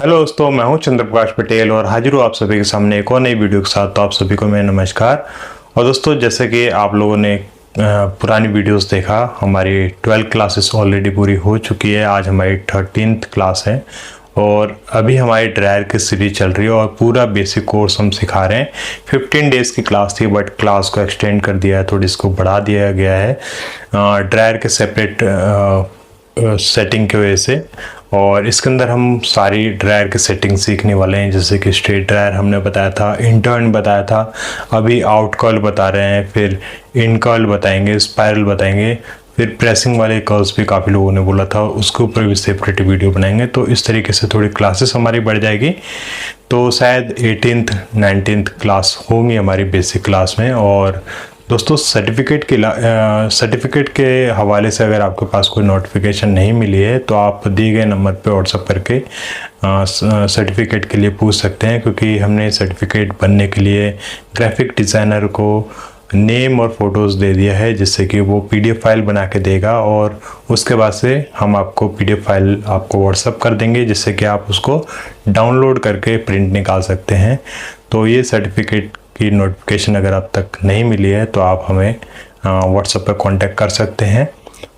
Hello दोस्तों, मैं हूं चंद्र प्रकाश पटेल और हाजिर हूं आप सभी के सामने एक और नई वीडियो के साथ। तो आप सभी को मेरा नमस्कार। और दोस्तों, जैसे कि आप लोगों ने पुरानी वीडियोस देखा, हमारी 12 क्लासेस ऑलरेडी पूरी हो चुकी है। आज हमारी 13th क्लास है और अभी हमारी ड्रायर की सीरीज चल रही है और पूरा बेसिक कोर्स हम सिखा रहे हैं। 15 डेज़ की क्लास थी बट क्लास को एक्सटेंड कर दिया है, थोड़ी इसको बढ़ा दिया गया है ड्रायर के सेपरेट सेटिंग की वजह से। और इसके अंदर हम सारी ड्रायर की सेटिंग सीखने वाले हैं, जैसे कि स्ट्रेट ड्रायर हमने बताया था, इंटर्न बताया था, अभी आउट कर्ल बता रहे हैं, फिर इन कर्ल बताएंगे, स्पाइरल बताएंगे, फिर प्रेसिंग वाले कर्ल्स भी काफ़ी लोगों ने बोला था, उसके ऊपर भी सेपरेट वीडियो बनाएंगे। तो इस तरीके से थोड़ी क्लासेस हमारी बढ़ जाएगी। तो शायद 18th 19th क्लास होंगी हमारी बेसिक क्लास में। और दोस्तों, सर्टिफिकेट के हवाले से अगर आपके पास कोई नोटिफिकेशन नहीं मिली है तो आप दिए गए नंबर पे व्हाट्सएप करके सर्टिफिकेट के लिए पूछ सकते हैं, क्योंकि हमने सर्टिफिकेट बनने के लिए ग्राफिक डिज़ाइनर को नेम और फोटोज़ दे दिया है, जिससे कि वो पीडीएफ फाइल बना के देगा और उसके बाद से हम आपको पीडीएफ फाइल आपको व्हाट्सएप कर देंगे, जिससे कि आप उसको डाउनलोड करके प्रिंट निकाल सकते हैं। तो ये सर्टिफिकेट की नोटिफिकेशन अगर आप तक नहीं मिली है तो आप हमें व्हाट्सएप पर कांटेक्ट कर सकते हैं।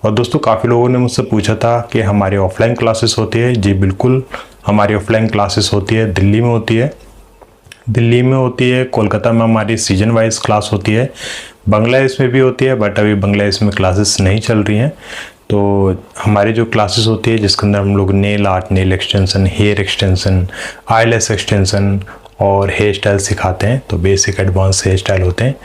और दोस्तों, काफ़ी लोगों ने मुझसे पूछा था कि हमारी ऑफलाइन क्लासेस होती है। जी बिल्कुल, हमारी ऑफलाइन क्लासेस होती है, दिल्ली में होती है। दिल्ली में होती है, कोलकाता में हमारी सीजन वाइज क्लास होती है, बांग्लादेश में भी होती है बट अभी बांग्लादेश में क्लासेस नहीं चल रही हैं। तो हमारी जो क्लासेस होती है जिसके अंदर हम लोग nail art, nail extension, hair extension, eyelash extension और हेयर स्टाइल सिखाते हैं। तो बेसिक एडवांस हेयर स्टाइल होते हैं।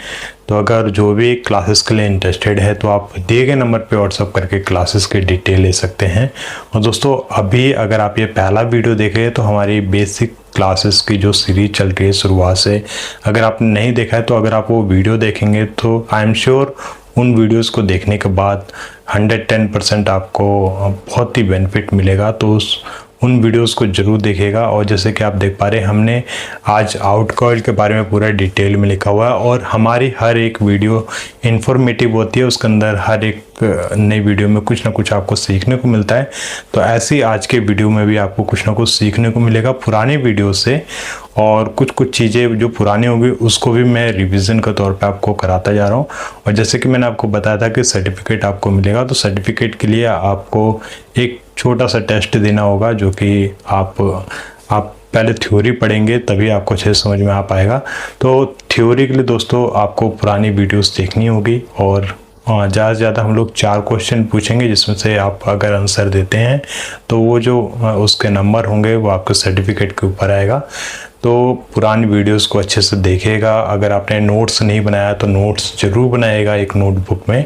तो अगर जो भी क्लासेस के लिए इंटरेस्टेड है तो आप दिए गए नंबर पे व्हाट्सअप करके क्लासेस की डिटेल ले सकते हैं। और दोस्तों, अभी अगर आप ये पहला वीडियो देख रहे हैं तो हमारी बेसिक क्लासेस की जो सीरीज चल रही है शुरुआत से, अगर आपने नहीं देखा है तो अगर आप वो वीडियो देखेंगे तो आई एम श्योर उन वीडियोस को देखने के बाद 110% आपको बहुत ही बेनिफिट मिलेगा। तो उन वीडियोस को ज़रूर देखिएगा। और जैसे कि आप देख पा रहे हैं, हमने आज आउट कर्ल के बारे में पूरा डिटेल में लिखा हुआ है और हमारी हर एक वीडियो इन्फॉर्मेटिव होती है। उसके अंदर हर एक नई वीडियो में कुछ ना कुछ आपको सीखने को मिलता है। तो ऐसे ही आज के वीडियो में भी आपको कुछ ना कुछ सीखने को मिलेगा पुरानी वीडियो से। और कुछ चीज़ें जो पुरानी होंगी उसको भी मैं रिवीजन के तौर पे आपको कराता जा रहा हूँ। और जैसे कि मैंने आपको बताया था कि सर्टिफिकेट आपको मिलेगा, तो सर्टिफिकेट के लिए आपको एक छोटा सा टेस्ट देना होगा, जो कि आप पहले थ्योरी पढ़ेंगे तभी आपको अच्छे से समझ में आ पाएगा। तो थ्योरी के लिए दोस्तों आपको पुरानी वीडियोस देखनी होगी और ज़्यादा से ज़्यादा हम लोग 4 क्वेश्चन पूछेंगे, जिसमें से आप अगर आंसर देते हैं तो वो जो उसके नंबर होंगे वो आपके सर्टिफिकेट के ऊपर आएगा। तो पुरानी वीडियोस को अच्छे से देखिएगा। अगर आपने नोट्स नहीं बनाया तो नोट्स ज़रूर बनाइएगा एक नोटबुक में,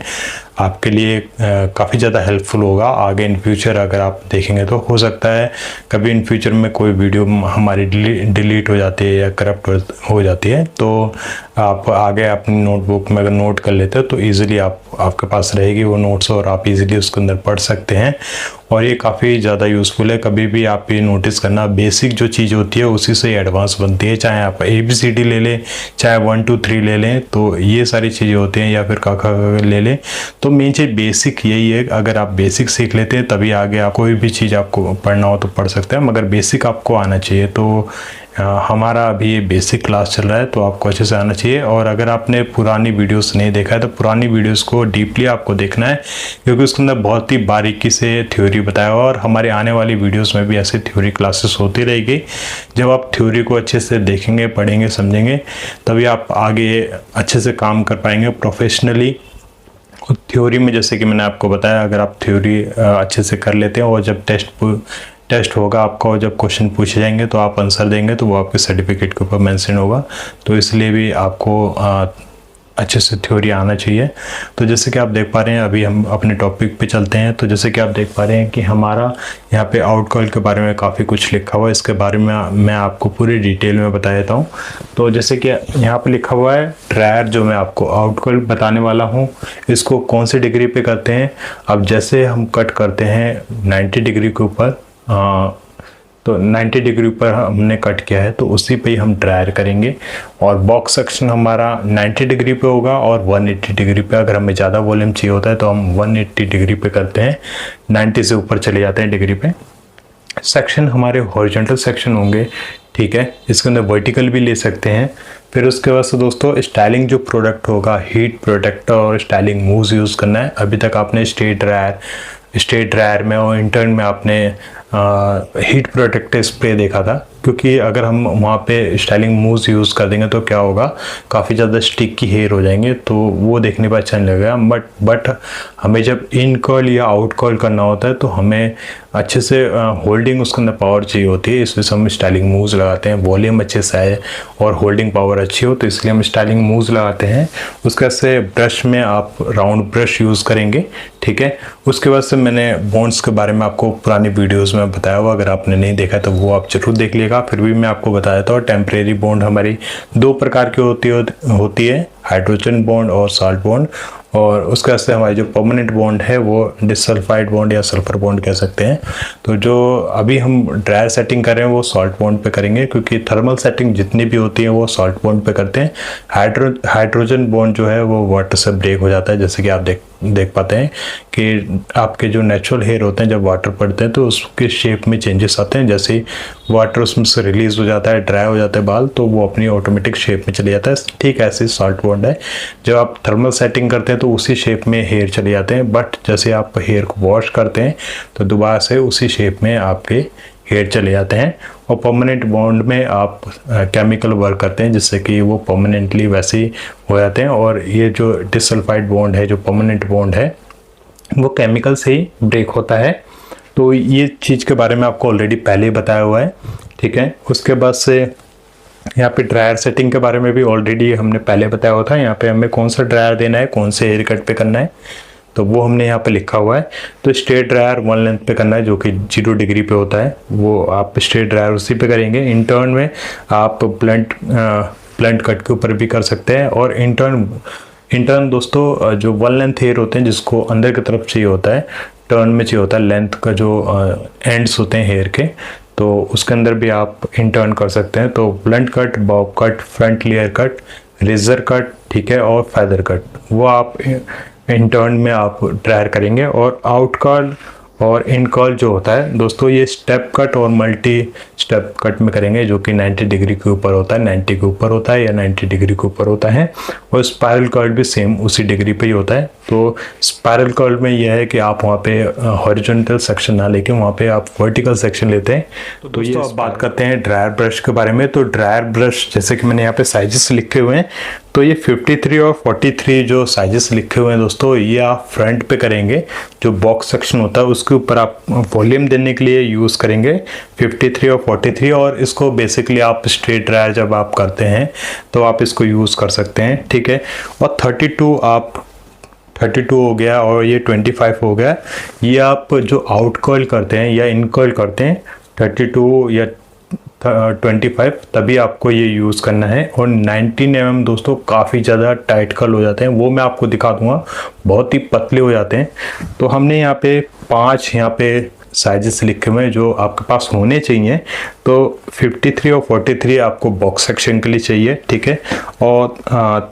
आपके लिए काफ़ी ज़्यादा हेल्पफुल होगा आगे इन फ्यूचर। अगर आप देखेंगे तो हो सकता है कभी इन फ्यूचर में कोई वीडियो हमारी डिलीट हो जाती है या करप्ट हो जाती है, तो आप आगे अपनी नोटबुक में अगर नोट कर लेते हो तो ईज़िली आपके पास रहेगी वो नोट्स और आप ईज़िली उसके अंदर पढ़ सकते हैं। और ये काफ़ी ज़्यादा यूज़फुल है। कभी भी आप ये नोटिस करना, बेसिक जो चीज़ होती है उसी से एडवांस बनती है। चाहे आप ABCD ले लें, चाहे 1 2 3 ले लें, तो ये सारी चीज़ें होती हैं, या फिर क ले लें। तो मेन चीज़ बेसिक यही है। अगर आप बेसिक सीख लेते हैं तभी आगे आप कोई भी चीज़ आपको पढ़ना हो तो पढ़ सकते हैं, मगर बेसिक आपको आना चाहिए। तो हमारा अभी ये बेसिक क्लास चल रहा है तो आपको अच्छे से आना चाहिए। और अगर आपने पुरानी वीडियोस नहीं देखा है तो पुरानी वीडियोस को डीपली आपको देखना है, क्योंकि उसके अंदर बहुत ही बारीकी से थ्योरी बताया हुआ। और हमारे आने वाली वीडियोस में भी ऐसी थ्योरी क्लासेस होती रहेगी। जब आप थ्योरी को अच्छे से देखेंगे, पढ़ेंगे, समझेंगे, तभी आप आगे अच्छे से काम कर पाएंगे प्रोफेशनली। थ्योरी में जैसे कि मैंने आपको बताया, अगर आप थ्योरी अच्छे से कर लेते हैं और जब टेस्ट होगा आपका और जब क्वेश्चन पूछे जाएंगे तो आप आंसर देंगे तो वो आपके सर्टिफिकेट के ऊपर मेंशन होगा। तो इसलिए भी आपको अच्छे से थ्योरी आना चाहिए। तो जैसे कि आप देख पा रहे हैं, अभी हम अपने टॉपिक पे चलते हैं। तो जैसे कि आप देख पा रहे हैं कि हमारा यहाँ पे आउट कर्ल के बारे में काफ़ी कुछ लिखा हुआ है। इसके बारे में मैं आपको पूरी डिटेल में बता देता हूँ। तो जैसे कि यहाँ पे लिखा हुआ है ड्रायर, जो मैं आपको आउट कर्ल बताने वाला हूँ, इसको कौन सी डिग्री पे करते हैं। अब जैसे हम कट करते हैं 90 डिग्री के ऊपर, तो 90 डिग्री पर हमने कट किया है तो उसी पे ही हम ड्रायर करेंगे। और बॉक्स सेक्शन हमारा 90 डिग्री पे होगा और 180 डिग्री पे। अगर हमें ज़्यादा वॉल्यूम चाहिए होता है तो हम 180 डिग्री पे करते हैं, 90 से ऊपर चले जाते हैं डिग्री पे। सेक्शन हमारे हॉरिजॉन्टल सेक्शन होंगे, ठीक है। इसके अंदर वर्टिकल भी ले सकते हैं। फिर उसके बाद से दोस्तों स्टाइलिंग जो प्रोडक्ट होगा, हीट प्रोटेक्टर और स्टाइलिंग मूव्स यूज़ करना है। अभी तक आपने स्ट्रेट ड्रायर में और इंटर्न में आपने हीट प्रोटेक्टर स्प्रे देखा था, क्योंकि अगर हम वहाँ पे स्टाइलिंग मूव्स यूज़ कर देंगे तो क्या होगा, काफ़ी ज़्यादा स्टिकी हेयर हो जाएंगे, तो वो देखने पर अच्छा नहीं लगेगा। बट हमें जब इन कर्ल या आउट कर्ल करना होता है तो हमें अच्छे से होल्डिंग उसके अंदर पावर चाहिए होती है, इसलिए हम स्टाइलिंग मूव्स लगाते हैं। वॉल्यूम अच्छे से आए और होल्डिंग पावर अच्छी हो तो इसलिए हम स्टाइलिंग मूव्स लगाते हैं। उसके बाद से ब्रश में आप राउंड ब्रश यूज़ करेंगे, ठीक है। उसके बाद से मैंने बॉन्ड्स के बारे में आपको पुरानी वीडियोस में बताया हुआ, अगर आपने नहीं देखा तो वो आप जरूर देख लीजिएगा। फिर भी मैं आपको बता देता हूँ, टेम्परेरी बॉन्ड हमारी 2 प्रकार की होती है, हाइड्रोजन बॉन्ड और साल्ट बॉन्ड। और उसके बाद से हमारी जो परमानेंट बॉन्ड है वो डिसल्फाइड बॉन्ड या सल्फर बॉन्ड कह सकते हैं। तो जो अभी हम ड्रायर सेटिंग कर रहे हैं वो सॉल्ट बॉन्ड पे करेंगे, क्योंकि थर्मल सेटिंग जितनी भी होती है वो सॉल्ट बॉन्ड पे करते हैं। हाइड्रोजन बॉन्ड जो है वो वाटर से ब्रेक हो जाता है, जैसे कि आप देख पाते हैं कि आपके जो नेचुरल हेयर होते हैं जब वाटर पड़ते हैं तो उसके शेप में चेंजेस आते हैं। जैसे ही वाटर उसमें से रिलीज हो जाता है, ड्राई हो जाता है बाल, तो वो अपनी ऑटोमेटिक शेप में चले जाता है। ठीक ऐसे सॉल्ट बॉन्ड है, जब आप थर्मल सेटिंग करते हैं तो उसी शेप में हेयर चले जाते हैं, बट जैसे आप हेयर को वॉश करते हैं तो दोबारा से उसी शेप में आपके हेयर चले जाते हैं। और परमानेंट बॉन्ड में आप केमिकल वर्क करते हैं जिससे कि वो परमानेंटली वैसे ही हो जाते हैं। और ये जो डिसल्फाइड बॉन्ड है, जो परमानेंट बॉन्ड है, वो केमिकल से ही ब्रेक होता है। तो ये चीज़ के बारे में आपको ऑलरेडी पहले ही बताया हुआ है, ठीक है। उसके बाद से यहाँ पे ड्रायर सेटिंग के बारे में भी ऑलरेडी हमने पहले बताया हुआ था। यहाँ पे हमें कौन सा ड्रायर देना है, कौन से हेयर कट पे करना है, तो वो हमने यहाँ पे लिखा हुआ है। तो स्ट्रेट ड्रायर 1 लेंथ पे करना है, जो कि 0 डिग्री पे होता है, वो आप स्ट्रेट ड्रायर उसी पे करेंगे। इंटर्न में आप ब्लंट कट के ऊपर भी कर सकते हैं। और इंटर्न दोस्तों जो 1 लेंथ हेयर होते हैं जिसको अंदर की तरफ चाहिए होता है, टर्न में चाहिए होता है, लेंथ का जो एंड्स होते हैं हेयर के, तो उसके अंदर भी आप इंटर्न कर सकते हैं। तो blunt cut, bob cut, front layer cut, razor cut, ठीक है, और फेदर कट, वो आप इंटर्न में आप ड्रायर करेंगे। और आउट कर्ल और इन कर्ल जो होता है दोस्तों, ये स्टेप कट और मल्टी स्टेप कट में करेंगे, जो कि 90 डिग्री के ऊपर होता है, 90 के ऊपर होता है या 90 डिग्री के ऊपर होता है। और स्पाइरल कर्ल भी सेम उसी डिग्री पे ही होता है। तो स्पाइरल कर्ल में यह है कि आप वहाँ पे हॉरिजॉन्टल सेक्शन ना लेके वहाँ पे आप वर्टिकल सेक्शन लेते हैं। तो ये अब बात करते हैं ड्रायर ब्रश के बारे में। तो ड्रायर ब्रश जैसे कि मैंने यहाँ पे साइजेस लिखे हुए हैं, तो ये 53 और 43 जो साइजेस लिखे हुए हैं दोस्तों, ये आप फ्रंट पे करेंगे। जो बॉक्स सेक्शन होता है उसके ऊपर आप वॉल्यूम देने के लिए यूज़ करेंगे 53 और 43। और इसको बेसिकली आप स्ट्रेट ड्रायर जब आप करते हैं तो आप इसको यूज़ कर सकते हैं, ठीक है। और 32 हो गया और ये 25 हो गया, ये आप जो आउट कर्ल करते हैं या इन कर्ल करते हैं 32 या 25, तभी आपको ये यूज़ करना है। और 19 mm दोस्तों काफ़ी ज़्यादा टाइट कर्ल हो जाते हैं, वो मैं आपको दिखा दूंगा, बहुत ही पतले हो जाते हैं। तो हमने यहाँ पे 5 यहाँ पे साइजेस लिखे हुए हैं जो आपके पास होने चाहिए। तो 53 और 43 आपको बॉक्स सेक्शन के लिए चाहिए, ठीक है। और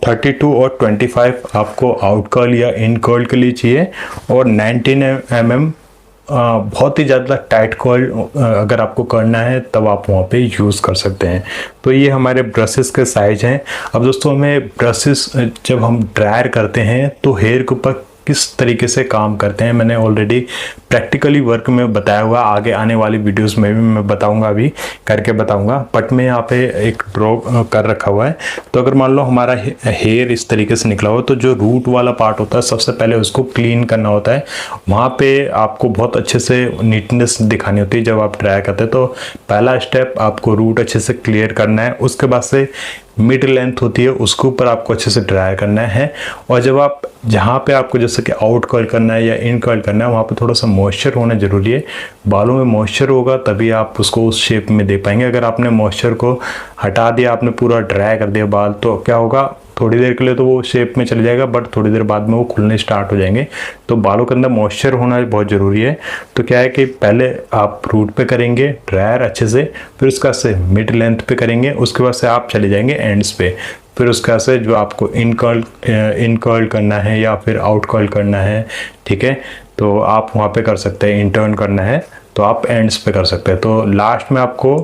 32 और 25 आपको आउट कर्ल या इन कर्ल के लिए चाहिए। और 19 mm बहुत ही ज़्यादा टाइट कर्ल अगर आपको करना है तब आप वहाँ पे यूज़ कर सकते हैं। तो ये हमारे ब्रशेस के साइज हैं। अब दोस्तों हमें ब्रशेस जब हम ड्रायर करते हैं तो हेयर के ऊपर किस तरीके से काम करते हैं मैंने ऑलरेडी प्रैक्टिकली वर्क में बताया हुआ, आगे आने वाली वीडियोस में भी मैं बताऊंगा, अभी करके बताऊंगा। बट मैं यहाँ पे एक ड्रॉ कर रखा हुआ है। तो अगर मान लो हमारा हेयर इस तरीके से निकला हो तो जो रूट वाला पार्ट होता है सबसे पहले उसको क्लीन करना होता है। वहाँ पे आपको बहुत अच्छे से नीटनेस दिखानी होती है जब आप ड्राई करते हैं। तो पहला स्टेप आपको रूट अच्छे से क्लियर करना है, उसके बाद से मिड लेंथ होती है उसके ऊपर आपको अच्छे से ड्राई करना है। और जब आप जहाँ पे आपको जैसे कि आउट कर्ल करना है या इन कर्ल करना है वहाँ पे थोड़ा सा मॉइस्चर होना ज़रूरी है। बालों में मॉइस्चर होगा तभी आप उसको उस शेप में दे पाएंगे। अगर आपने मॉइस्चर को हटा दिया, आपने पूरा ड्राई कर दिया बाल, तो क्या होगा, थोड़ी देर के लिए तो वो शेप में चले जाएगा बट थोड़ी देर बाद में वो खुलने स्टार्ट हो जाएंगे। तो बालों के अंदर मॉइस्चर होना बहुत ज़रूरी है। तो क्या है कि पहले आप रूट पे करेंगे ड्रायर अच्छे से, फिर उसका से मिड लेंथ पे करेंगे, उसके बाद से आप चले जाएंगे एंड्स पे। फिर उसका से जो आपको इन कर्ल करना है या फिर आउट कर्ल करना है, ठीक है, तो आप वहाँ पे कर सकते हैं। इंटर्न करना है तो आप एंड्स पे कर सकते हैं। तो लास्ट में आपको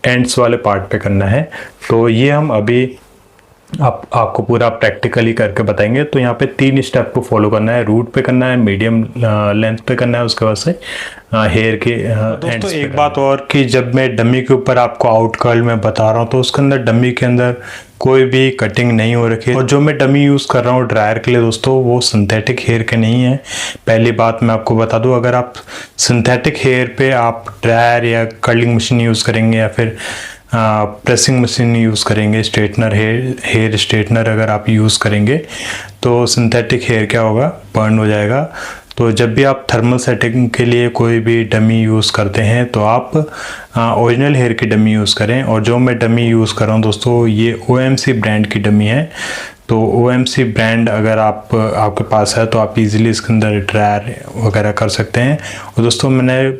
एंड्स वाले पार्ट पे करना है। तो ये हम अभी आपको पूरा प्रैक्टिकली करके बताएंगे। तो यहाँ पे 3 स्टेप को फॉलो करना है। रूट पे करना है, मीडियम लेंथ पे करना है, उसके बाद से हेयर के दोस्तों एक बात और कि जब मैं डमी के ऊपर आपको आउट कर्ल में बता रहा हूँ तो उसके अंदर डमी के अंदर कोई भी कटिंग नहीं हो रखी है। और जो मैं डमी यूज़ कर रहा हूँ ड्रायर के लिए दोस्तों, वो सिंथेटिक हेयर के नहीं है। पहली बात मैं आपको बता दूँ, अगर आप सिंथेटिक हेयर पे आप ड्रायर या कर्लिंग मशीन यूज़ करेंगे या फिर प्रेसिंग मशीन यूज़ करेंगे, स्ट्रेटनर हेयर स्ट्रेटनर अगर आप यूज़ करेंगे तो सिंथेटिक हेयर क्या होगा, बर्न हो जाएगा। तो जब भी आप थर्मल सेटिंग के लिए कोई भी डमी यूज़ करते हैं तो आप ओरिजिनल हेयर की डमी यूज़ करें। और जो मैं डमी यूज़ कर रहा हूँ दोस्तों, ये OMC ब्रांड की डमी है। तो OMC ब्रांड अगर आपके पास है तो आप इजीली इसके अंदर ड्रायर वगैरह कर सकते हैं। और दोस्तों मैंने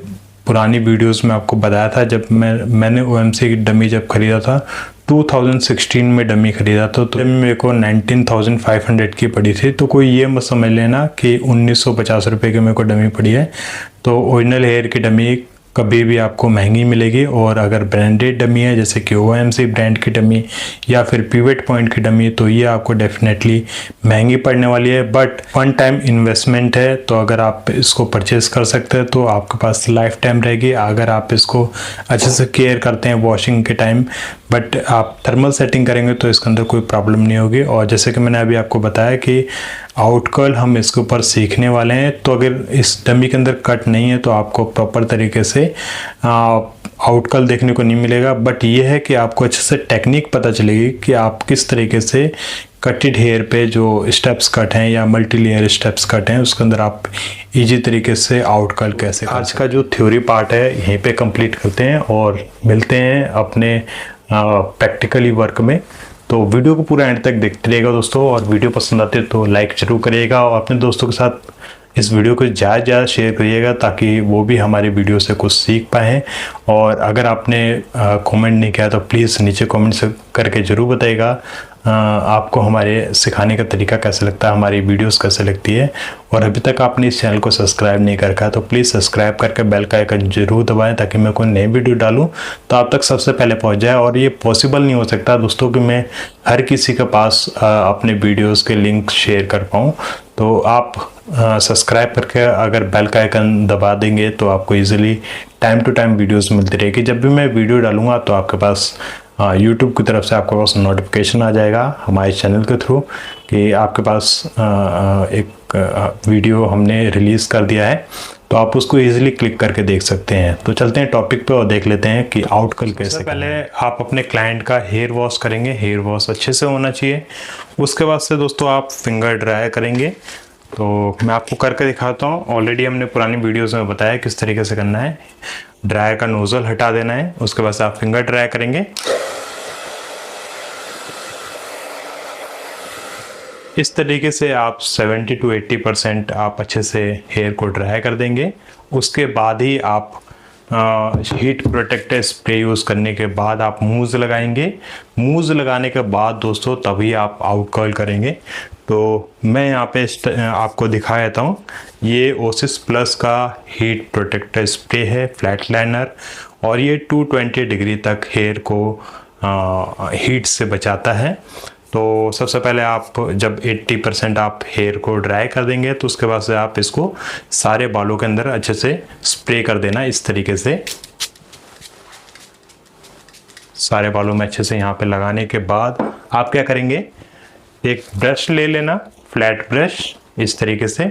पुरानी वीडियोस में आपको बताया था, जब मैंने OMC की डमी जब ख़रीदा था 2016 में डमी ख़रीदा था, तो मेरे को 19,500 की पड़ी थी। तो कोई ये मत समझ लेना कि 1950 रुपये की मेरे को डमी पड़ी है। तो ओरिजिनल हेयर की डमी कभी भी आपको महंगी मिलेगी। और अगर ब्रांडेड डमी है जैसे कि OMC ब्रांड की डमी या फिर पिवट पॉइंट की डमी, तो ये आपको डेफिनेटली महंगी पड़ने वाली है। बट वन टाइम इन्वेस्टमेंट है, तो अगर आप इसको परचेज़ कर सकते हैं तो आपके पास लाइफ टाइम रहेगी अगर आप इसको अच्छे से केयर करते हैं वॉशिंग के टाइम। बट आप थर्मल सेटिंग करेंगे तो इसके अंदर कोई प्रॉब्लम नहीं होगी। और जैसे कि मैंने अभी आपको बताया कि आउट कर्ल हम इसके ऊपर सीखने वाले हैं, तो अगर इस डमी के अंदर कट नहीं है तो आपको प्रॉपर तरीके से आउट कर्ल देखने को नहीं मिलेगा। बट ये है कि आपको अच्छे से टेक्निक पता चलेगी कि आप किस तरीके से कटेड हेयर पे जो स्टेप्स कट हैं या मल्टी लेयर स्टेप्स कट हैं उसके अंदर आप इजी तरीके से आउट कर्ल कैसे। आज का जो थ्योरी पार्ट है यहीं पे कंप्लीट करते हैं और मिलते हैं अपने प्रैक्टिकली वर्क में। तो वीडियो को पूरा एंड तक देखते रहिएगा दोस्तों। और वीडियो पसंद आते तो लाइक जरूर करिएगा और अपने दोस्तों के साथ इस वीडियो को ज़्यादा शेयर करिएगा ताकि वो भी हमारी वीडियो से कुछ सीख पाएँ। और अगर आपने कमेंट नहीं किया तो प्लीज़ नीचे कमेंट से करके ज़रूर बताइएगा आपको हमारे सिखाने का तरीका कैसा लगता है, हमारी वीडियोस कैसे लगती है। और अभी तक आपने इस चैनल को सब्सक्राइब नहीं कर रखा है तो प्लीज़ सब्सक्राइब करके बेल का आइकन जरूर दबाएं ताकि मैं कोई नई वीडियो डालूं तो आप तक सबसे पहले पहुंच जाए। और ये पॉसिबल नहीं हो सकता दोस्तों कि मैं हर किसी के पास अपने वीडियोज़ के लिंक शेयर कर पाऊँ। तो आप सब्सक्राइब करके अगर बेल का आइकन दबा देंगे तो आपको easily time to time videos मिलती रहेगी। जब भी मैं वीडियो डालूँगा तो आपके पास यूट्यूब की तरफ से आपके पास नोटिफिकेशन आ जाएगा हमारे चैनल के थ्रू कि आपके पास एक वीडियो हमने रिलीज़ कर दिया है, तो आप उसको इजीली क्लिक करके देख सकते हैं। तो चलते हैं टॉपिक पे और देख लेते हैं कि आउट कर्ल कैसे। पहले आप अपने क्लाइंट का हेयर वॉश करेंगे, हेयर वॉश अच्छे से होना चाहिए। उसके बाद से दोस्तों आप फिंगर ड्राई करेंगे। तो मैं आपको करके दिखाता हूँ। ऑलरेडी हमने पुरानी वीडियोज़ में बताया किस तरीके से करना है। ड्रायर का नोज़ल हटा देना है, उसके बाद से आप फिंगर ड्राई करेंगे। इस तरीके से आप 70 to 80% आप अच्छे से हेयर को ड्राई कर देंगे। उसके बाद ही आप हीट प्रोटेक्टर स्प्रे यूज़ करने के बाद आप मूज़ लगाएंगे। मूज़ लगाने के बाद दोस्तों तभी आप आउट कर्ल करेंगे। तो मैं यहाँ पे आपको दिखा देता हूँ। ये ओसिस प्लस का हीट प्रोटेक्टर स्प्रे है, फ्लैट लाइनर, और ये 220 डिग्री तक हेयर को हीट से बचाता है। तो सबसे पहले आप जब 80% आप हेयर को ड्राई कर देंगे तो उसके बाद से आप इसको सारे बालों के अंदर अच्छे से स्प्रे कर देना। इस तरीके से सारे बालों में अच्छे से यहाँ पे लगाने के बाद आप क्या करेंगे, एक ब्रश ले लेना, फ्लैट ब्रश। इस तरीके से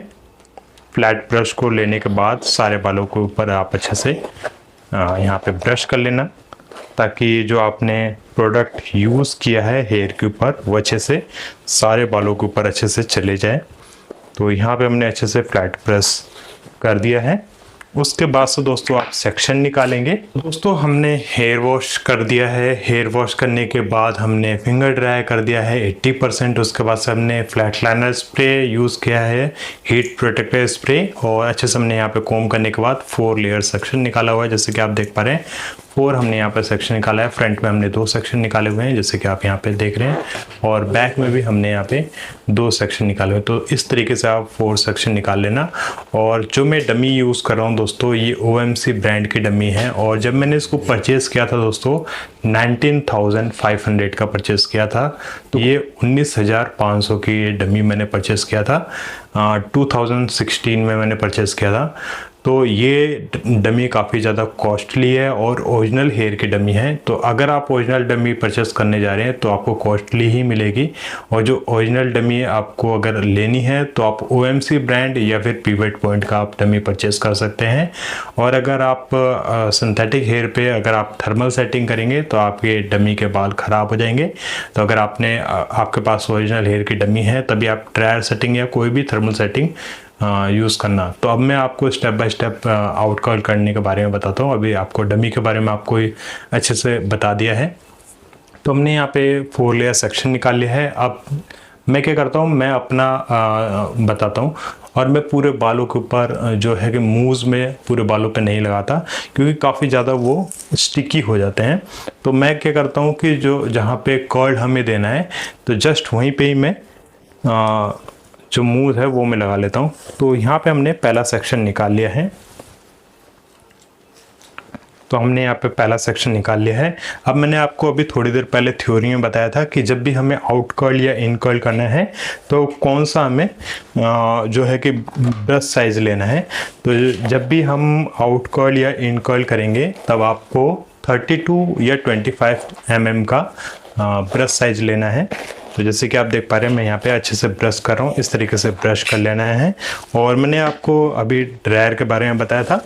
फ्लैट ब्रश को लेने के बाद सारे बालों के ऊपर आप अच्छे से यहाँ पे ब्रश कर लेना ताकि जो आपने प्रोडक्ट यूज़ किया है हेयर के ऊपर वो अच्छे से सारे बालों के ऊपर अच्छे से चले जाए। तो यहाँ पे हमने अच्छे से फ्लैट ब्रश कर दिया है। उसके बाद से दोस्तों आप सेक्शन निकालेंगे। दोस्तों हमने हेयर वॉश कर दिया है। हेयर वॉश करने के बाद हमने फिंगर ड्राई कर दिया है 80%। उसके बाद से हमने फ्लैट लाइनर स्प्रे यूज़ किया है, हीट प्रोटेक्टर स्प्रे, और अच्छे से हमने यहाँ पे कोम करने के बाद 4 लेयर सेक्शन निकाला हुआ है। जैसे कि आप देख पा रहे हैं 4 हमने यहाँ पे सेक्शन निकाला है। फ्रंट में हमने 2 सेक्शन निकाले हुए हैं जैसे कि आप यहाँ पे देख रहे हैं, और बैक में भी हमने यहाँ पे 2 सेक्शन निकाले हुए हैं। तो इस तरीके से आप 4 सेक्शन निकाल लेना। और जो मैं डमी यूज़ कर रहा हूँ दोस्तों, ये OMC ब्रांड की डमी है, और जब मैंने इसको परचेज़ किया था दोस्तों 19,500 का परचेज़ किया था। तो ये 19,500 की ये डमी मैंने परचेज़ किया था, 2016 में मैंने परचेज़ किया था। तो ये डमी काफ़ी ज़्यादा कॉस्टली है और ओरिजिनल हेयर की डमी है। तो अगर आप ओरिजिनल डमी परचेस करने जा रहे हैं तो आपको कॉस्टली ही मिलेगी, और जो ओरिजिनल डमी आपको अगर लेनी है तो आप OMC ब्रांड या फिर पिवट पॉइंट का आप डमी परचेस कर सकते हैं। और अगर आप सिंथेटिक हेयर पे अगर आप थर्मल सेटिंग करेंगे तो आपके डमी के बाल ख़राब हो जाएंगे। तो अगर आपके पास ओरिजिनल हेयर की डमी है तभी आप ड्रायर सेटिंग या कोई भी थर्मल सेटिंग यूज़ करना। तो अब मैं आपको step by step out curl करने के बारे में बताता हूँ। अभी आपको डमी के बारे में आपको अच्छे से बता दिया है। तो हमने यहाँ पे 4 लेयर सेक्शन निकाल लिया है। अब मैं क्या करता हूँ, मैं अपना बताता हूँ, और मैं पूरे बालों के ऊपर जो है कि मूव्स में पूरे बालों पे नहीं लगाता क्योंकि काफ़ी ज़्यादा वो स्टिकी हो जाते हैं। तो मैं क्या करता हूँ कि जहाँ पे कर्ल हमें देना है तो जस्ट वहीं पे ही मैं जो मूव है वो मैं लगा लेता हूँ। तो यहाँ पे हमने पहला सेक्शन निकाल लिया है। तो हमने यहाँ पे पहला सेक्शन निकाल लिया है। अब मैंने आपको अभी थोड़ी देर पहले थ्योरी में बताया था कि जब भी हमें आउट कर्ल या इन कर्ल करना है तो कौन सा हमें जो है कि ब्रश साइज़ लेना है। तो जब भी हम आउट कर्ल या इन कर्ल करेंगे तब आपको 32 या 25 mm का ब्रश साइज़ लेना है। तो जैसे कि आप देख पा रहे हैं मैं यहाँ पे अच्छे से ब्रश कर रहा हूँ, इस तरीके से ब्रश कर लेना है। और मैंने आपको अभी ड्रायर के बारे में बताया था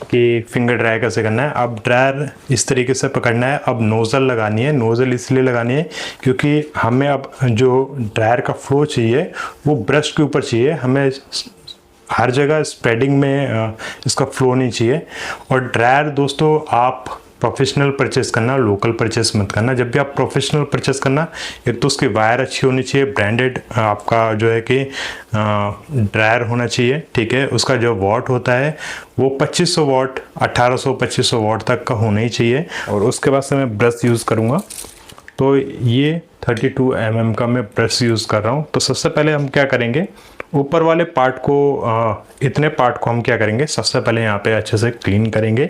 कि फिंगर ड्राई कैसे करना है। अब ड्रायर इस तरीके से पकड़ना है। अब नोज़ल लगानी है। नोज़ल इसलिए लगानी है क्योंकि हमें अब जो ड्रायर का फ्लो चाहिए वो ब्रश के ऊपर चाहिए, हमें हर जगह स्प्रेडिंग में इसका फ्लो नहीं चाहिए। और ड्रायर दोस्तों आप प्रोफेशनल परचेस करना, लोकल परचेस मत करना। जब भी आप प्रोफेशनल परचेस करना, एक तो उसकी वायर अच्छी होनी चाहिए, ब्रांडेड आपका जो है कि ड्रायर होना चाहिए, ठीक है। उसका जो वॉट होता है वो 2500 वॉट 1800-2500 वॉट तक का होना ही चाहिए। और उसके बाद से मैं ब्रश यूज़ करूँगा। तो ये 32 mm का मैं ब्रश यूज़ कर रहा हूँ। तो सबसे पहले हम क्या करेंगे, ऊपर वाले पार्ट को इतने पार्ट को हम क्या करेंगे, सबसे पहले यहाँ पे अच्छे से क्लीन करेंगे,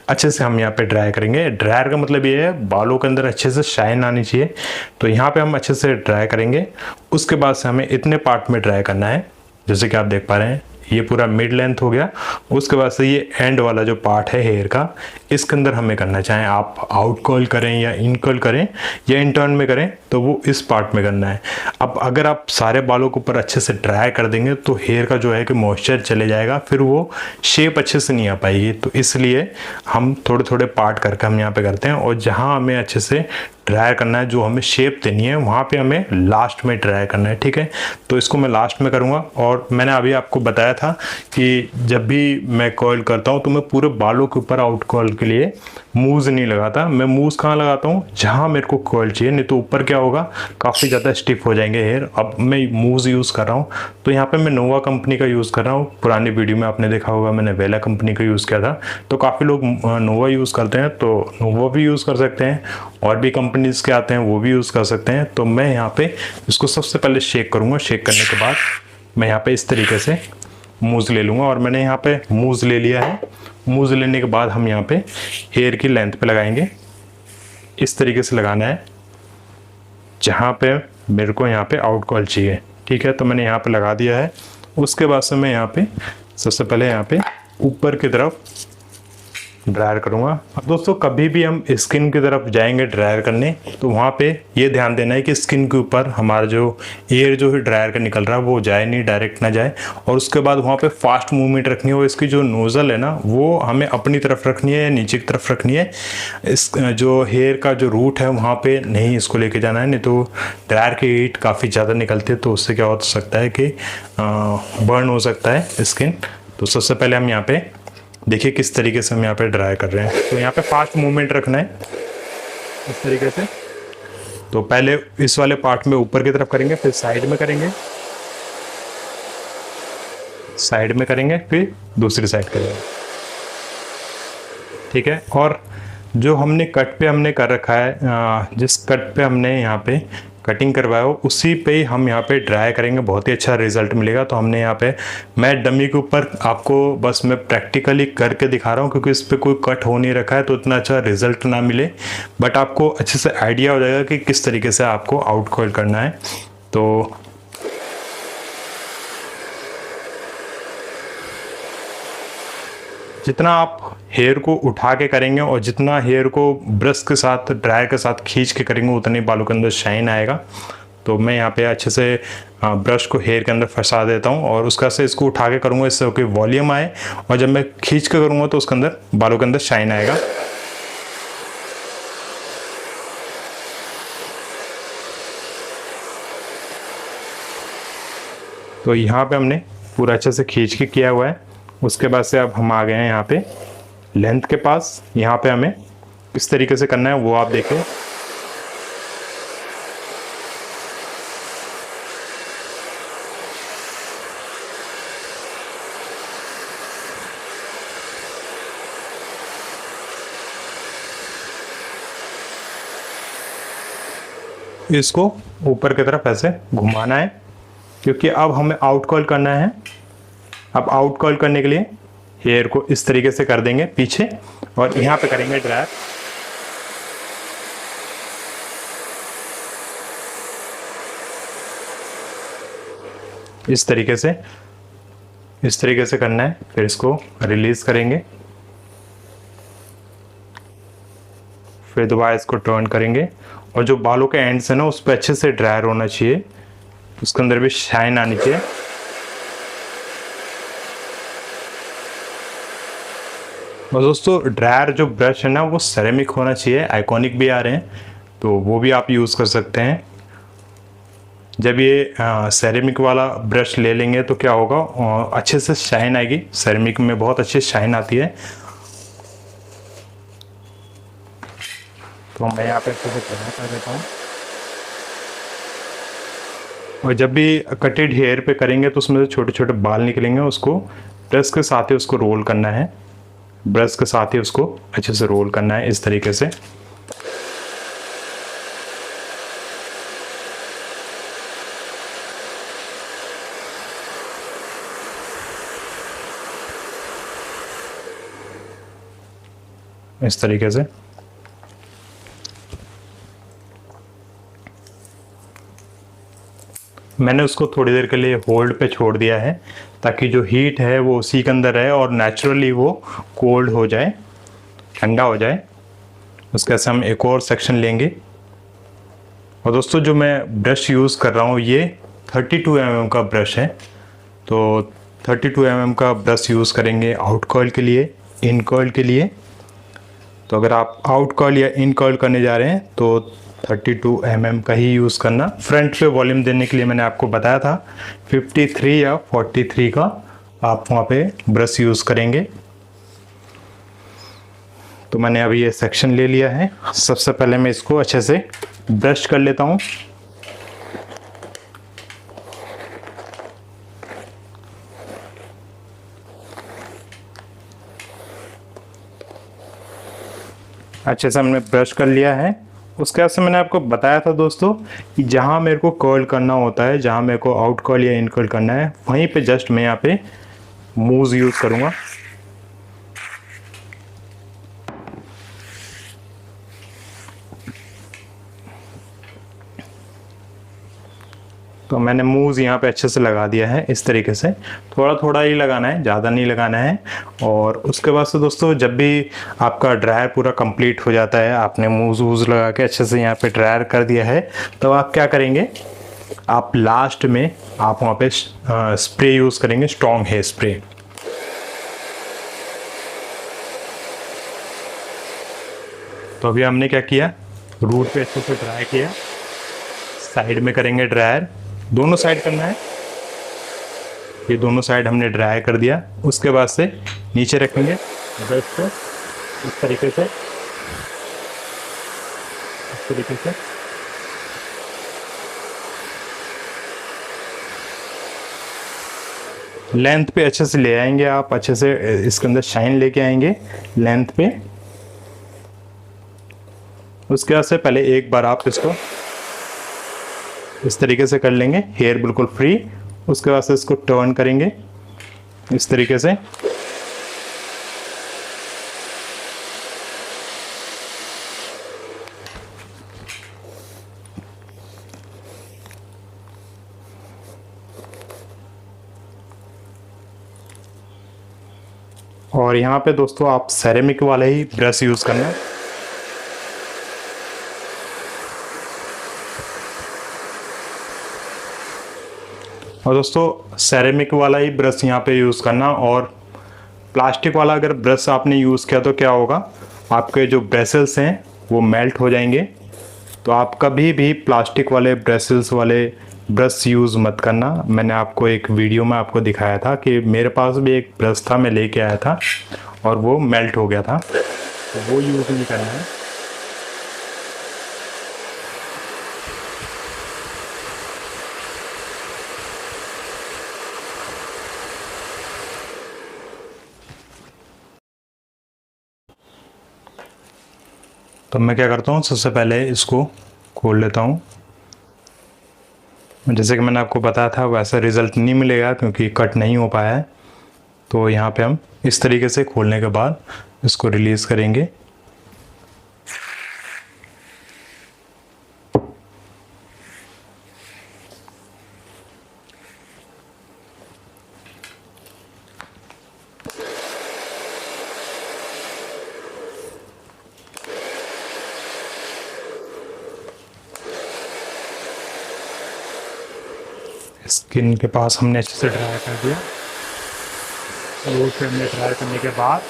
अच्छे से हम यहाँ पे ड्राई करेंगे। ड्रायर का मतलब ये है बालों के अंदर अच्छे से शाइन आनी चाहिए। तो यहाँ पे हम अच्छे से ड्राई करेंगे। उसके बाद से हमें इतने पार्ट में ड्राई करना है, जैसे कि आप देख पा रहे हैं ये पूरा मिड लेंथ हो गया। उसके बाद से ये एंड वाला जो पार्ट है हेयर का, इसके अंदर हमें करना, चाहे आप आउट कर्ल करें या इन कर्ल करें या इन टर्न में करें, तो वो इस पार्ट में करना है। अब अगर आप सारे बालों के ऊपर अच्छे से ड्राई कर देंगे तो हेयर का जो है कि मॉइस्चर चले जाएगा, फिर वो शेप अच्छे से नहीं आ पाएगी। तो इसलिए हम थोड़े थोड़े पार्ट करके हम यहाँ पे करते हैं। और जहाँ हमें अच्छे से ड्राई करना है, जो हमें शेप देनी है, वहाँ पे हमें लास्ट में ड्राई करना है, ठीक है। तो इसको मैं लास्ट में करूँगा। और मैंने अभी आपको बताया था कि जब भी मैं कर्ल करता हूँ तो मैं पूरे बालों के ऊपर आउट कर्ल के लिए मूव्स नहीं लगाता। मैं मूव्स कहाँ लगाता हूँ, जहाँ मेरे को कर्ल चाहिए, नहीं तो ऊपर क्या होगा, काफ़ी ज़्यादा स्टिफ हो जाएंगे हेयर। अब मैं मूव्स यूज़ कर रहा हूँ तो यहाँ पे मैं नोवा कंपनी का यूज़ कर रहा हूँ। पुरानी वीडियो में आपने देखा होगा मैंने वेला कंपनी का यूज़ किया था। तो काफ़ी लोग नोवा यूज़ करते हैं, तो नोवा भी यूज़ कर सकते हैं, और भी कंपनीज के आते हैं वो भी यूज़ कर सकते हैं। तो मैं यहाँ पे इसको सबसे पहले शेक करूँगा। शेक करने के बाद मैं यहाँ पे इस तरीके से मूव्स ले लूँगा। और मैंने यहाँ पे मूव्स ले लिया है। मूव्स लेने के बाद हम यहाँ पे हेयर की लेंथ पे लगाएंगे। इस तरीके से लगाना है जहाँ पे मेरे को यहाँ पे आउट कर्ल चाहिए, ठीक है। तो मैंने यहाँ पे लगा दिया है। उसके बाद से मैं यहाँ पे सबसे पहले यहाँ पे ऊपर की तरफ ड्रायर करूँगा। अब दोस्तों कभी भी हम स्किन की तरफ जाएंगे ड्रायर करने तो वहाँ पे ये ध्यान देना है कि स्किन के ऊपर हमारा जो एयर जो है ड्रायर का निकल रहा है वो जाए नहीं, डायरेक्ट ना जाए। और उसके बाद वहाँ पे फास्ट मूवमेंट रखनी है। और इसकी जो नोज़ल है ना वो हमें अपनी तरफ रखनी है या नीचे की तरफ रखनी है। इस जो हेयर का जो रूट है वहाँ पे नहीं इसको लेके जाना है, नहीं तो ड्रायर की हीट काफ़ी ज़्यादा निकलती है तो उससे क्या हो सकता है कि बर्न हो सकता है स्किन। तो सबसे पहले हम यहाँ पे देखिए किस तरीके से हम यहाँ पे ड्राई कर रहे हैं। तो यहाँ पे फास्ट मूवमेंट रखना है इस तरीके से। तो पहले इस वाले पार्ट में ऊपर की तरफ करेंगे, फिर साइड में करेंगे, साइड में करेंगे, फिर दूसरी साइड करेंगे, ठीक है। और जो हमने कट पे हमने कर रखा है, जिस कट पे हमने यहाँ पे कटिंग करवाया हो उसी पे ही हम यहाँ पे ड्राई करेंगे, बहुत ही अच्छा रिजल्ट मिलेगा। तो हमने यहाँ पे, मैं डमी के ऊपर आपको बस मैं प्रैक्टिकली करके दिखा रहा हूँ क्योंकि इस पर कोई कट हो नहीं रखा है तो इतना अच्छा रिजल्ट ना मिले, बट आपको अच्छे से आइडिया हो जाएगा कि किस तरीके से आपको आउट कॉइल करना है। तो जितना आप हेयर को उठा के करेंगे और जितना हेयर को ब्रश के साथ ड्रायर के साथ खींच के करेंगे उतने बालों के अंदर शाइन आएगा। तो मैं यहाँ पे अच्छे से ब्रश को हेयर के अंदर फंसा देता हूँ और उसका से इसको उठा के करूँगा इससे कोई वॉल्यूम आए, और जब मैं खींच के करूँगा तो उसके अंदर बालों के अंदर शाइन आएगा। तो यहाँ पे हमने पूरा अच्छे से खींच के किया हुआ है। उसके बाद से अब हम आ गए हैं यहाँ पे लेंथ के पास। यहाँ पे हमें किस तरीके से करना है वो आप देखें। इसको ऊपर की तरफ ऐसे घुमाना है क्योंकि अब हमें आउट कॉल करना है। अब आउट कॉल करने के लिए हेयर को इस तरीके से कर देंगे पीछे और यहाँ पे करेंगे ड्रायर। इस तरीके से करना है, फिर इसको रिलीज करेंगे, फिर दोबारा इसको टर्न करेंगे और जो बालों के एंड्स है ना उस पर अच्छे से ड्रायर होना चाहिए, उसके अंदर भी शाइन आनी चाहिए। और दोस्तों ड्रायर जो ब्रश है ना वो सेरेमिक होना चाहिए, आइकॉनिक भी आ रहे हैं तो वो भी आप यूज़ कर सकते हैं। जब ये सेरेमिक वाला ब्रश ले लेंगे तो क्या होगा, अच्छे से शाइन आएगी। सेरेमिक में बहुत अच्छी शाइन आती है। तो मैं यहाँ पे अच्छे से कर देता हूँ। और जब भी कटेड हेयर पे करेंगे तो उसमें से छोटे छोटे बाल निकलेंगे, उसको ब्रश के साथ ही उसको रोल करना है, ब्रश के साथ ही उसको अच्छे से रोल करना है इस तरीके से। इस तरीके से मैंने उसको थोड़ी देर के लिए होल्ड पे छोड़ दिया है ताकि जो हीट है वो उसी के अंदर रहे और नेचुरली वो कोल्ड हो जाए, ठंडा हो जाए। उसके साथ हम एक और सेक्शन लेंगे। और दोस्तों जो मैं ब्रश यूज़ कर रहा हूँ ये 32 mm का ब्रश है। तो 32 mm का ब्रश यूज़ करेंगे आउट कर्ल के लिए, इन कर्ल के लिए। तो अगर आप आउट कर्ल या इन कर्ल करने जा रहे हैं तो 32 mm का ही यूज़ करना। फ्रंट पे वॉल्यूम देने के लिए मैंने आपको बताया था 53 या 43 का आप वहाँ पे ब्रश यूज़ करेंगे। तो मैंने अभी ये सेक्शन ले लिया है। सबसे पहले मैं इसको अच्छे से ब्रश कर लेता हूँ। अच्छे से हमने ब्रश कर लिया है। उसके बाद से मैंने आपको बताया था दोस्तों कि जहाँ मेरे को कर्ल करना होता है, जहाँ मेरे को आउट कर्ल या इन कर्ल करना है, वहीं पे जस्ट मैं यहाँ पे मूव यूज़ करूँगा। तो मैंने मूव्स यहाँ पे अच्छे से लगा दिया है इस तरीके से। थोड़ा थोड़ा ही लगाना है, ज़्यादा नहीं लगाना है। और उसके बाद से दोस्तों जब भी आपका ड्रायर पूरा कंप्लीट हो जाता है, आपने मूव्स वूव्स लगा के अच्छे से यहाँ पे ड्रायर कर दिया है, तो आप क्या करेंगे, आप लास्ट में आप वहाँ पे स्प्रे यूज़ करेंगे, स्ट्रॉन्ग हेयर स्प्रे। तो अभी हमने क्या किया, रूट पे अच्छे से ड्राई किया, साइड में करेंगे ड्रायर, दोनों साइड करना है। ये दोनों साइड हमने ड्राई कर दिया। उसके बाद से नीचे रखेंगे ब्रश को इस तरीके से, इस तरीके से। लेंथ पे अच्छे से ले आएंगे आप, अच्छे से इसके अंदर शाइन लेके आएंगे लेंथ पे। उसके बाद से पहले एक बार आप इसको इस तरीके से कर लेंगे, हेयर बिल्कुल फ्री। उसके बाद से इसको टर्न करेंगे इस तरीके से। और यहाँ पे दोस्तों आप सेरेमिक वाले ही ब्रश यूज़ करना। और दोस्तों सेरेमिक वाला ही ब्रश यहाँ पे यूज़ करना। और प्लास्टिक वाला अगर ब्रश आपने यूज़ किया तो क्या होगा, आपके जो ब्रशल्स हैं वो मेल्ट हो जाएंगे। तो आप कभी भी प्लास्टिक वाले ब्रशल्स वाले ब्रश यूज़ मत करना। मैंने आपको एक वीडियो में आपको दिखाया था कि मेरे पास भी एक ब्रश था, मैं लेके आया था और वो मेल्ट हो गया था, तो वो यूज़ नहीं करना है। तो मैं क्या करता हूँ, सबसे पहले इसको खोल लेता हूँ। जैसे कि मैंने आपको बताया था वैसा रिज़ल्ट नहीं मिलेगा क्योंकि कट नहीं हो पाया है। तो यहाँ पे हम इस तरीके से खोलने के बाद इसको रिलीज़ करेंगे। स्किन के पास हमने अच्छे से ड्राई कर दिया। रोड पे हमने ड्राई करने के बाद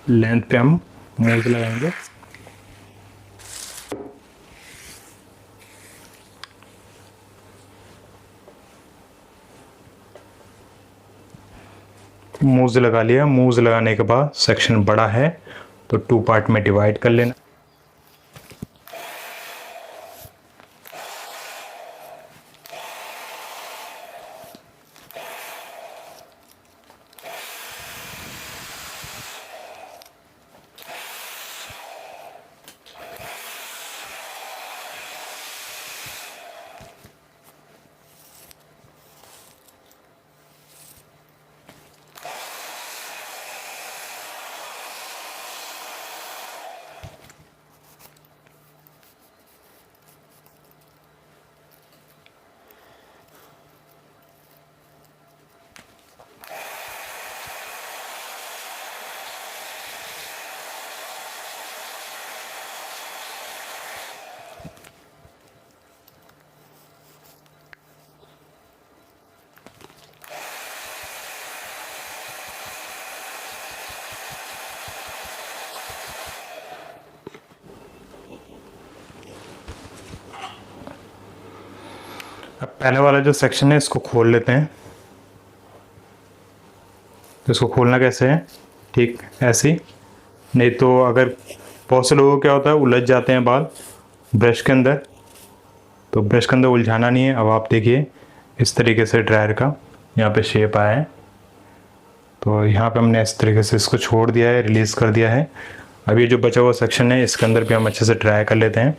लेंथ पे हम मूव लगाएंगे। मूव्स लगा लिया। मूव्स लगाने के बाद सेक्शन बड़ा है तो 2 पार्ट में डिवाइड कर लेना। अब पहले वाला जो सेक्शन है इसको खोल लेते हैं। तो इसको खोलना कैसे है, ठीक ऐसे ही। नहीं तो अगर बहुत से लोगों को क्या होता है, उलझ जाते हैं बाल ब्रश के अंदर, तो ब्रश के अंदर उलझाना नहीं है। अब आप देखिए इस तरीके से ड्रायर का यहाँ पे शेप आया है। तो यहाँ पे हमने इस तरीके से इसको छोड़ दिया है, रिलीज़ कर दिया है। अब ये जो बचा हुआ सेक्शन है इसके अंदर भी हम अच्छे से ड्राई कर लेते हैं।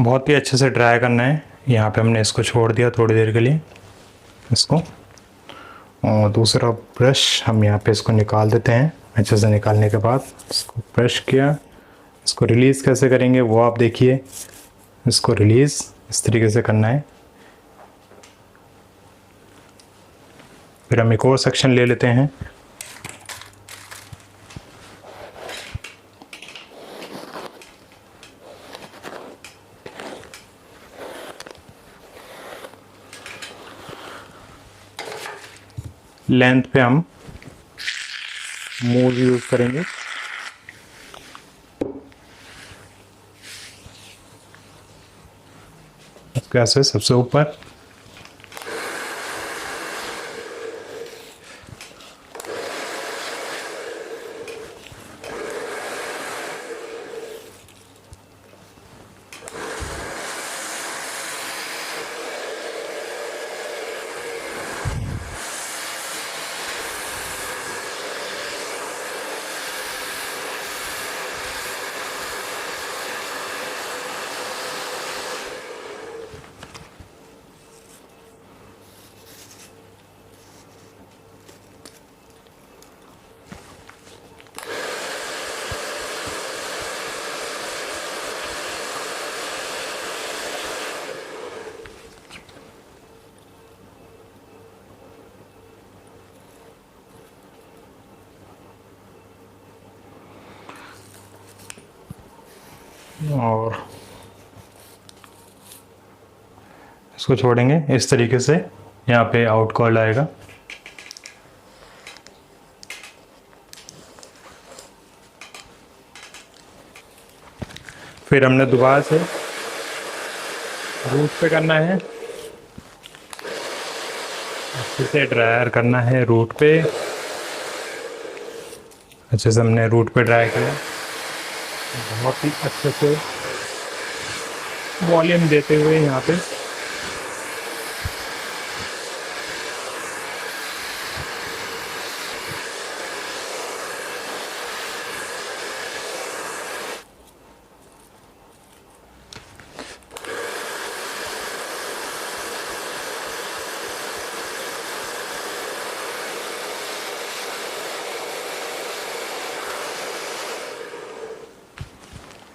बहुत ही अच्छे से ड्राई करना है। यहाँ पे हमने इसको छोड़ दिया थोड़ी देर के लिए इसको, और दूसरा ब्रश हम यहाँ पे इसको निकाल देते हैं। अच्छे से निकालने के बाद इसको ब्रश किया, इसको रिलीज़ कैसे करेंगे वो आप देखिए। इसको रिलीज़ इस तरीके से करना है। फिर हम एक और सेक्शन ले लेते हैं। लेंथ पे हम मूव यूज़ करेंगे। कैसे सबसे ऊपर, और इसको छोड़ेंगे इस तरीके से। यहाँ पे आउट कॉल आएगा। फिर हमने दोबारा से रूट पे करना है, अच्छे से ड्रायर करना है रूट पे। अच्छे से हमने रूट पे ड्राई किया, बहुत ही अच्छे से वॉल्यूम देते हुए यहाँ पे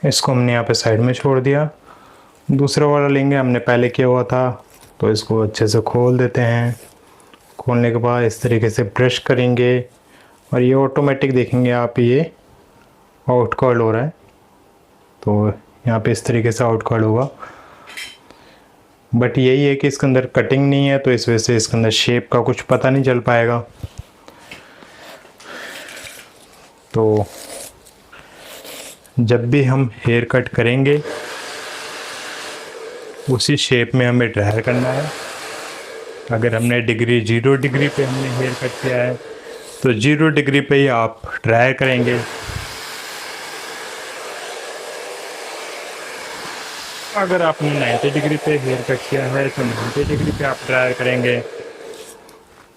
इसको हमने यहाँ पे साइड में छोड़ दिया। दूसरा वाला लेंगे, हमने पहले किया हुआ था, तो इसको अच्छे से खोल देते हैं। खोलने के बाद इस तरीके से ब्रश करेंगे और ये ऑटोमेटिक देखेंगे आप, ये आउट कर्ल हो रहा है। तो यहाँ पे इस तरीके से आउट कर्ल होगा। बट यही है कि इसके अंदर कटिंग नहीं है, तो इस वजह से इसके अंदर शेप का कुछ पता नहीं चल पाएगा। तो जब भी हम हेयर कट करेंगे उसी शेप में हमें ड्रायर करना है। अगर हमने डिग्री 0 डिग्री पे हमने हेयर कट किया है तो 0 डिग्री पे ही आप ड्रायर करेंगे। अगर आपने 90 डिग्री पे हेयर कट किया है तो 90 डिग्री पे आप ड्रायर करेंगे।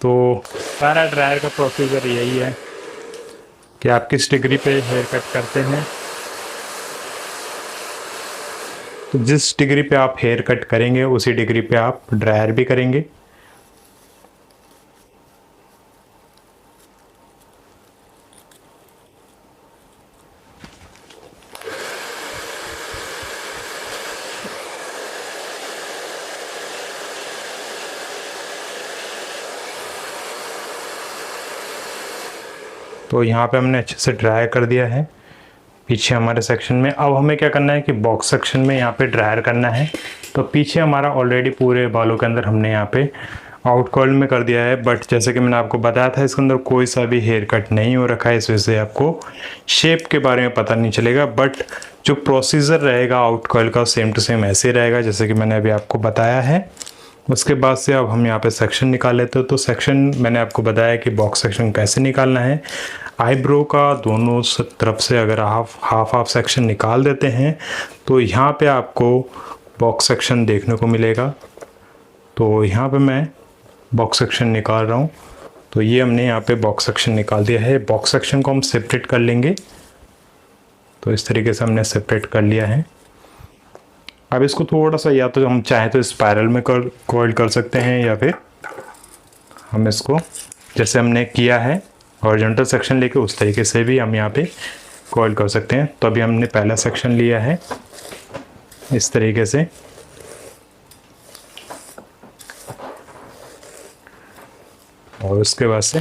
तो सारा ड्रायर का प्रोसीजर यही है कि आप किस डिग्री पे हेयर कट करते हैं। तो जिस डिग्री पे आप हेयर कट करेंगे उसी डिग्री पे आप ड्रायर भी करेंगे। तो यहाँ पे हमने अच्छे से ड्राई कर दिया है पीछे हमारे सेक्शन में। अब हमें क्या करना है कि बॉक्स सेक्शन में यहाँ पे ड्रायर करना है। तो पीछे हमारा ऑलरेडी पूरे बालों के अंदर हमने यहाँ पे आउट कर्ल में कर दिया है, बट जैसे कि मैंने आपको बताया था इसके अंदर कोई सा भी हेयर कट नहीं हो रखा है, इस वजह से आपको शेप के बारे में पता नहीं चलेगा। बट जो प्रोसीजर रहेगा आउट कर्ल का सेम टू सेम ऐसे रहेगा जैसे कि मैंने अभी आपको बताया है। उसके बाद से अब हम यहाँ पे सेक्शन निकाल लेते हो। तो सेक्शन मैंने आपको बताया कि बॉक्स सेक्शन कैसे निकालना है। आईब्रो का दोनों तरफ से अगर आप हाफ सेक्शन निकाल देते हैं तो यहाँ पे आपको बॉक्स सेक्शन देखने को मिलेगा। तो यहाँ पे मैं बॉक्स सेक्शन निकाल रहा हूँ। तो ये हमने यहाँ पे बॉक्स सेक्शन निकाल दिया है। बॉक्स सेक्शन को हम सेपरेट कर लेंगे। तो इस तरीके से हमने सेपरेट कर लिया है। अब इसको थोड़ा सा या तो हम चाहे तो स्पाइरल में कॉइल कर सकते हैं, या फिर हम इसको जैसे हमने किया है हॉरिजॉन्टल सेक्शन लेके उस तरीके से भी हम यहाँ पे कॉइल कर सकते हैं। तो अभी हमने पहला सेक्शन लिया है इस तरीके से, और उसके बाद से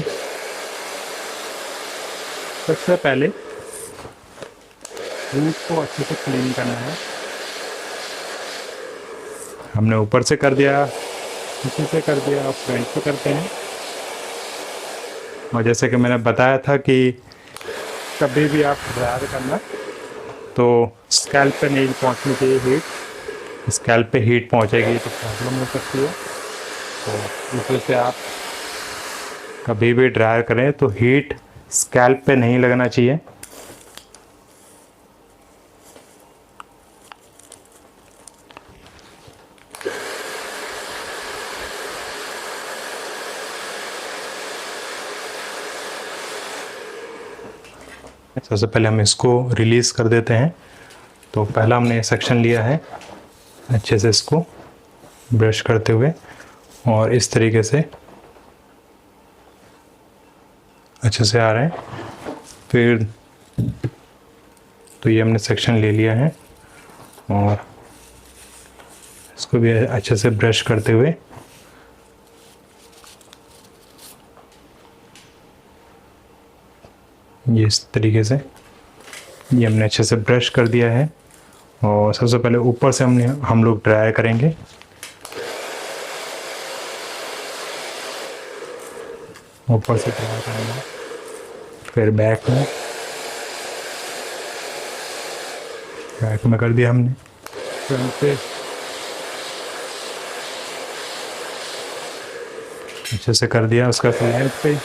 सबसे पहले रूट को अच्छे से क्लीन करना है। हमने ऊपर से कर दिया, नीचे से कर दिया, अब फ्रंट पे करते हैं। और जैसे कि मैंने बताया था कि कभी भी आप ड्रायर करना तो स्कैल्प पे नहीं पहुंचनी चाहिए हीट। स्कैल्प पे हीट पहुंचेगी तो प्रॉब्लम हो सकती है। तो इस वजह से आप कभी भी ड्रायर करें तो हीट स्कैल्प पे नहीं लगना चाहिए। सबसे पहले हम इसको रिलीज कर देते हैं। तो पहला हमने सेक्शन लिया है, अच्छे से इसको ब्रश करते हुए और इस तरीके से अच्छे से आ रहे हैं। फिर तो ये हमने सेक्शन ले लिया है और इसको भी अच्छे से ब्रश करते हुए ये इस तरीके से ये हमने अच्छे से ब्रश कर दिया है। और सबसे पहले ऊपर से हम लोग ड्राई करेंगे। ऊपर से ड्राई करेंगे, फिर बैक में कर दिया हमने, फ्रंट पे अच्छे से कर दिया, उसका फ्लैंक पे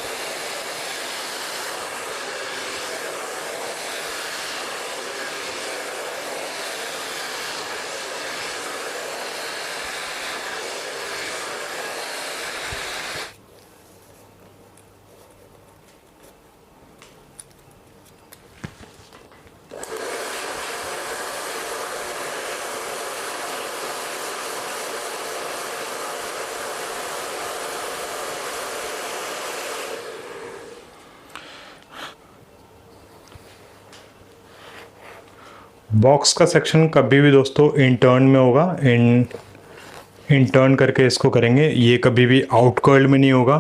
बॉक्स का सेक्शन कभी भी दोस्तों इन टर्न में होगा, इन टर्न करके इसको करेंगे। ये कभी भी आउट कर्ल में नहीं होगा।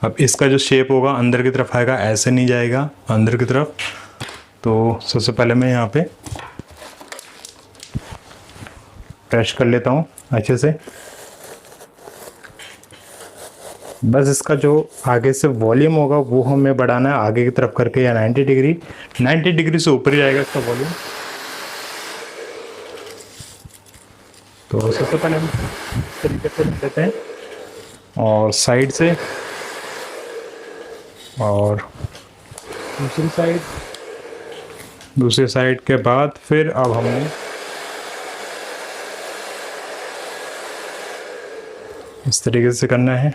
अब इसका जो शेप होगा अंदर की तरफ आएगा, ऐसे नहीं जाएगा अंदर की तरफ। तो सबसे पहले मैं यहाँ पे प्रेस कर लेता हूँ अच्छे से। बस इसका जो आगे से वॉल्यूम होगा वो हमें बढ़ाना है आगे की तरफ करके, या 90 डिग्री से ऊपर ही जाएगा इसका वॉल्यूम। तो सबसे पहले हम इस तरीके से लेते हैं और साइड से, और दूसरी साइड के बाद फिर अब हमने इस तरीके से करना है।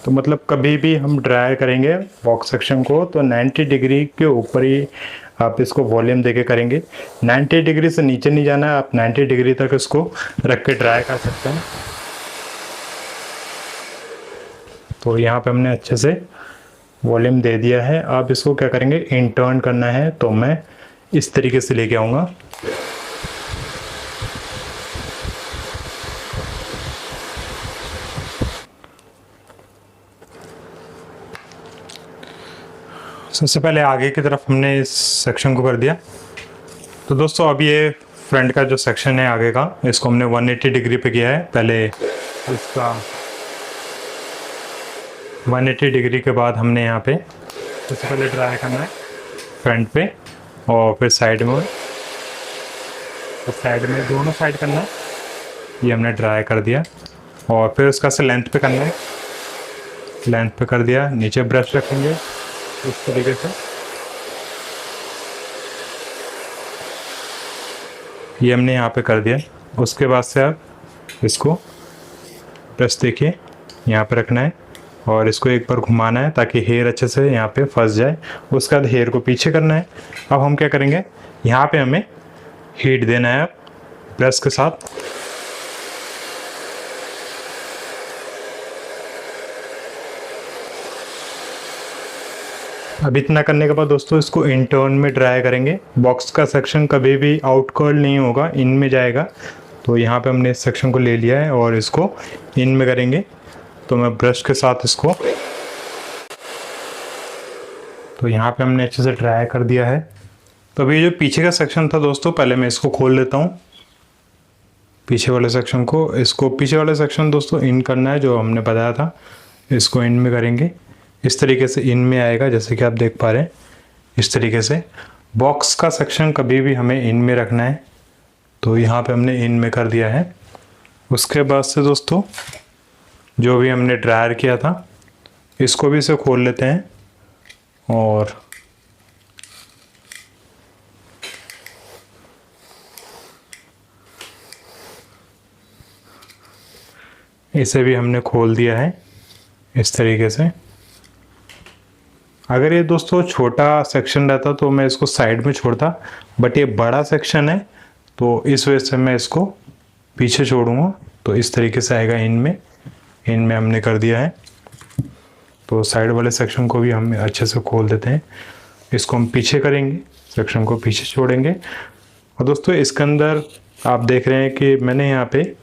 तो मतलब कभी भी हम ड्राई करेंगे बॉक्स सेक्शन को तो 90 डिग्री के ऊपर ही आप इसको वॉल्यूम देके करेंगे। 90 डिग्री से नीचे नहीं जाना है, आप 90 डिग्री तक इसको रख के ड्राई कर सकते हैं। तो यहाँ पे हमने अच्छे से वॉल्यूम दे दिया है। आप इसको क्या करेंगे, इन टर्न करना है। तो मैं इस तरीके से लेके आऊँगा। सबसे पहले आगे की तरफ हमने इस सेक्शन को कर दिया। तो दोस्तों अब ये फ्रंट का जो सेक्शन है आगे का, इसको हमने 180 डिग्री पे किया है। पहले इसका 180 डिग्री के बाद हमने यहाँ पे सबसे पहले ड्राई करना है फ्रंट पे, और फिर साइड में, तो साइड में दोनों साइड करना है। ये हमने ड्राई कर दिया और फिर उसका से लेंथ पे करना है। लेंथ पे कर दिया, नीचे ब्रश रखेंगे इस तरीके से। ये हमने यहाँ पे कर दिया। उसके बाद से आप इसको ब्रश देखिए यहाँ पे रखना है और इसको एक बार घुमाना है ताकि हेयर अच्छे से यहाँ पे फंस जाए। उसके बाद हेयर को पीछे करना है। अब हम क्या करेंगे, यहाँ पे हमें हीट देना है ब्रश के साथ। अब इतना करने के बाद दोस्तों इसको इंटर्न में ड्राई करेंगे। बॉक्स का सेक्शन कभी भी आउट कर्ल नहीं होगा, इन में जाएगा। तो यहाँ पे हमने इस सेक्शन को ले लिया है और इसको इन में करेंगे। तो मैं ब्रश के साथ इसको, तो यहाँ पे हमने अच्छे से ड्राई कर दिया है। तो अभी जो पीछे का सेक्शन था दोस्तों, पहले मैं इसको खोल लेता हूँ पीछे वाले सेक्शन को। इसको पीछे वाले सेक्शन दोस्तों इन करना है, जो हमने बताया था। इसको इन में करेंगे, इस तरीके से इन में आएगा, जैसे कि आप देख पा रहे हैं इस तरीके से। बॉक्स का सेक्शन कभी भी हमें इन में रखना है, तो यहाँ पे हमने इन में कर दिया है। उसके बाद से दोस्तों जो भी हमने ड्रायर किया था, इसको भी इसे खोल लेते हैं और इसे भी हमने खोल दिया है इस तरीके से। अगर ये दोस्तों छोटा सेक्शन रहता तो मैं इसको साइड में छोड़ता, बट ये बड़ा सेक्शन है तो इस वजह से मैं इसको पीछे छोड़ूंगा। तो इस तरीके से आएगा इन में हमने कर दिया है। तो साइड वाले सेक्शन को भी हम अच्छे से खोल देते हैं। इसको हम पीछे करेंगे, सेक्शन को पीछे छोड़ेंगे। और दोस्तों इसके अंदर आप देख रहे हैं कि मैंने यहाँ पे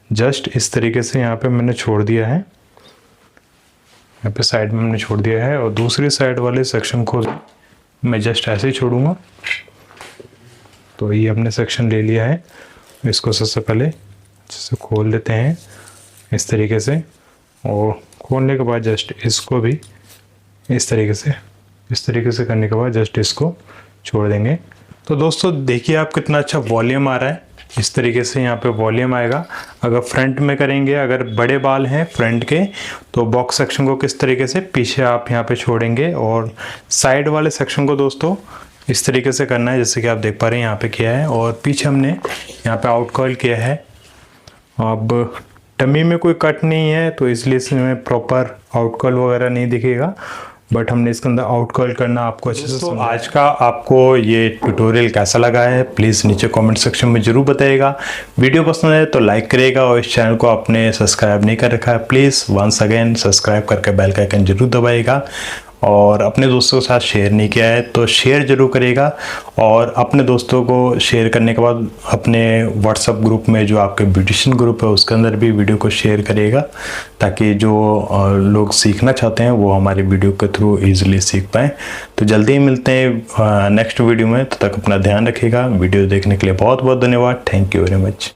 जस्ट इस तरीके से यहाँ पे मैंने छोड़ दिया है, यहाँ पे साइड में हमने छोड़ दिया है। और दूसरी साइड वाले सेक्शन को मैं जस्ट ऐसे ही छोड़ूंगा। तो ये हमने सेक्शन ले लिया है। इसको सबसे पहले अच्छे से खोल लेते हैं इस तरीके से, और खोलने के बाद जस्ट इसको भी इस तरीके से करने के बाद जस्ट इसको छोड़ देंगे। तो दोस्तों देखिए आप कितना अच्छा वॉल्यूम आ रहा है। इस तरीके से यहाँ पे वॉल्यूम आएगा। अगर फ्रंट में करेंगे, अगर बड़े बाल हैं फ्रंट के, तो बॉक्स सेक्शन को किस तरीके से पीछे आप यहाँ पे छोड़ेंगे, और साइड वाले सेक्शन को दोस्तों इस तरीके से करना है, जैसे कि आप देख पा रहे हैं यहाँ पे किया है। और पीछे हमने यहाँ पे आउट कर्ल किया है। अब टमी में कोई कट नहीं है तो इसलिए इसमें प्रॉपर आउट कर्ल वगैरह नहीं दिखेगा, बट हमने इसके अंदर आउट कर्ल करना आपको अच्छे से। तो आज का आपको ये ट्यूटोरियल कैसा लगा है प्लीज़ नीचे कमेंट सेक्शन में ज़रूर बताइएगा। वीडियो पसंद है तो लाइक करिएगा, और इस चैनल को आपने सब्सक्राइब नहीं कर रखा है प्लीज़ वंस अगेन सब्सक्राइब करके बेल का आइकन जरूर दबाइएगा। और अपने दोस्तों के साथ शेयर नहीं किया है तो शेयर ज़रूर करिएगा। और अपने दोस्तों को शेयर करने के बाद अपने व्हाट्सएप ग्रुप में, जो आपके ब्यूटिशियन ग्रुप है, उसके अंदर भी वीडियो को शेयर करिएगा, ताकि जो लोग सीखना चाहते हैं वो हमारी वीडियो के थ्रू ईजिली सीख पाएँ। तो जल्दी ही मिलते हैं नेक्स्ट वीडियो में, तब तक अपना ध्यान रखिएगा। वीडियो देखने के लिए बहुत बहुत धन्यवाद। Thank you very much.